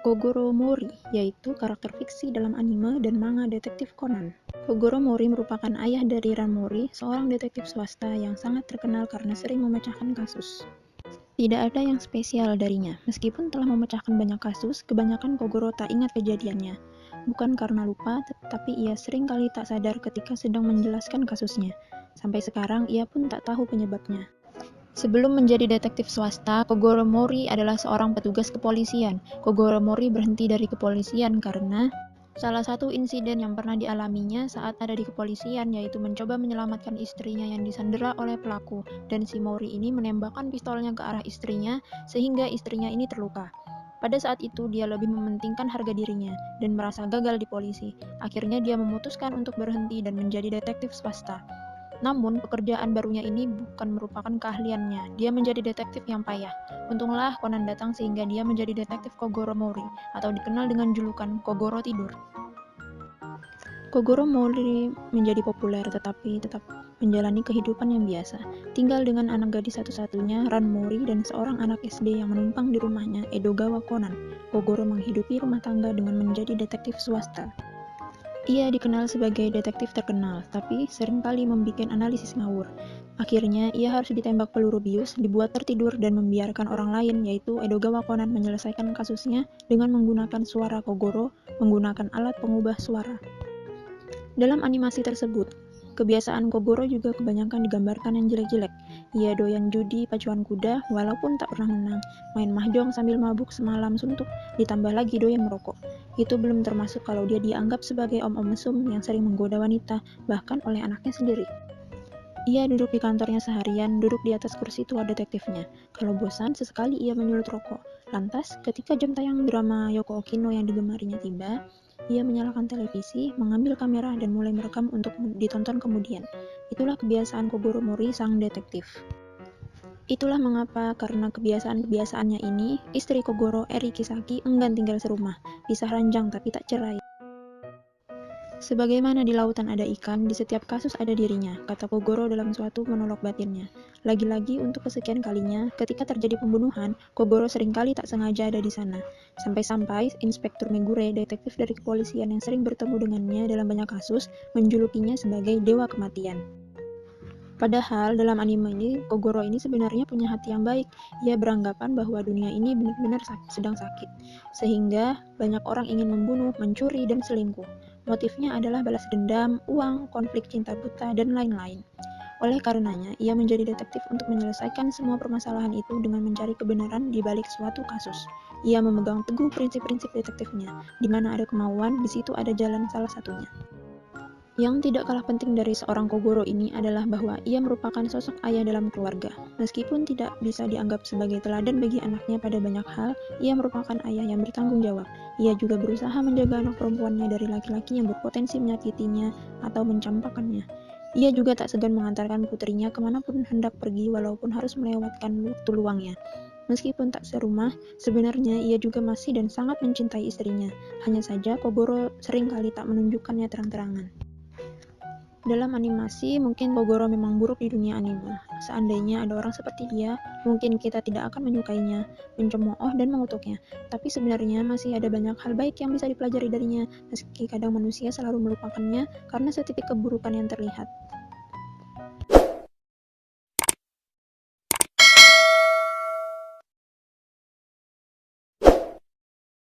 Kogoro Mori, yaitu karakter fiksi dalam anime dan manga detektif Conan. Kogoro Mori merupakan ayah dari Ran Mori, seorang detektif swasta yang sangat terkenal karena sering memecahkan kasus. Tidak ada yang spesial darinya, meskipun telah memecahkan banyak kasus, kebanyakan Kogoro tak ingat kejadiannya. Bukan karena lupa, tetapi ia sering kali tak sadar ketika sedang menjelaskan kasusnya. Sampai sekarang ia pun tak tahu penyebabnya. Sebelum menjadi detektif swasta, Kogoro Mori adalah seorang petugas kepolisian. Kogoro Mori berhenti dari kepolisian karena salah satu insiden yang pernah dialaminya saat ada di kepolisian, yaitu mencoba menyelamatkan istrinya yang disandera oleh pelaku, dan si Mori ini menembakkan pistolnya ke arah istrinya, sehingga istrinya ini terluka. Pada saat itu, dia lebih mementingkan harga dirinya, dan merasa gagal di polisi. Akhirnya dia memutuskan untuk berhenti dan menjadi detektif swasta. Namun, pekerjaan barunya ini bukan merupakan keahliannya. Dia menjadi detektif yang payah. Untunglah Conan datang sehingga dia menjadi detektif Kogoro Mori, atau dikenal dengan julukan Kogoro Tidur. Kogoro Mori menjadi populer tetapi tetap menjalani kehidupan yang biasa. Tinggal dengan anak gadis satu-satunya, Ran Mori, dan seorang anak SD yang menumpang di rumahnya, Edogawa Conan. Kogoro menghidupi rumah tangga dengan menjadi detektif swasta. Ia dikenal sebagai detektif terkenal, tapi seringkali membuat analisis ngawur. Akhirnya, ia harus ditembak peluru bius, dibuat tertidur, dan membiarkan orang lain, yaitu Edogawa Conan, menyelesaikan kasusnya dengan menggunakan suara Kogoro, menggunakan alat pengubah suara. Dalam animasi tersebut, kebiasaan Kogoro juga kebanyakan digambarkan yang jelek-jelek. Ia doyan judi pacuan kuda, walaupun tak pernah menang, main mahjong sambil mabuk semalam suntuk, ditambah lagi doyan merokok. Itu belum termasuk kalau dia dianggap sebagai om-om mesum yang sering menggoda wanita, bahkan oleh anaknya sendiri. Ia duduk di kantornya seharian, duduk di atas kursi tua detektifnya. Kalau bosan, sesekali ia menyulut rokok. Lantas, ketika jam tayang drama Yoko Okino yang digemarinya tiba, ia menyalakan televisi, mengambil kamera, dan mulai merekam untuk ditonton kemudian. Itulah kebiasaan Kogoro Mori, sang detektif. Itulah mengapa, karena kebiasaan-kebiasaannya ini, istri Kogoro, Eri Kisaki, enggan tinggal serumah. Pisah ranjang tapi tak cerai. Sebagaimana di lautan ada ikan, di setiap kasus ada dirinya, kata Kogoro dalam suatu monolog batinnya. Lagi-lagi untuk kesekian kalinya, ketika terjadi pembunuhan, Kogoro seringkali tak sengaja ada di sana. Sampai-sampai Inspektur Megure, detektif dari kepolisian yang sering bertemu dengannya dalam banyak kasus, menjulukinya sebagai Dewa Kematian. Padahal dalam anime ini, Kogoro ini sebenarnya punya hati yang baik. Ia beranggapan bahwa dunia ini benar-benar sedang sakit, sehingga banyak orang ingin membunuh, mencuri, dan selingkuh. Motifnya adalah balas dendam, uang, konflik cinta buta, dan lain-lain. Oleh karenanya, ia menjadi detektif untuk menyelesaikan semua permasalahan itu dengan mencari kebenaran di balik suatu kasus. Ia memegang teguh prinsip-prinsip detektifnya. Di mana ada kemauan, di situ ada jalan salah satunya. Yang tidak kalah penting dari seorang Kogoro ini adalah bahwa ia merupakan sosok ayah dalam keluarga. Meskipun tidak bisa dianggap sebagai teladan bagi anaknya pada banyak hal, ia merupakan ayah yang bertanggung jawab. Ia juga berusaha menjaga anak perempuannya dari laki-laki yang berpotensi menyakitinya atau mencampakannya. Ia juga tak segan mengantarkan putrinya kemanapun hendak pergi walaupun harus melewatkan waktu luangnya. Meskipun tak serumah, sebenarnya ia juga masih dan sangat mencintai istrinya. Hanya saja Kogoro seringkali tak menunjukkannya terang-terangan. Dalam animasi, mungkin Kogoro memang buruk di dunia anime. Seandainya ada orang seperti dia, mungkin kita tidak akan menyukainya, mencemooh dan mengutuknya. Tapi sebenarnya masih ada banyak hal baik yang bisa dipelajari darinya, meski kadang manusia selalu melupakannya karena setitik keburukan yang terlihat.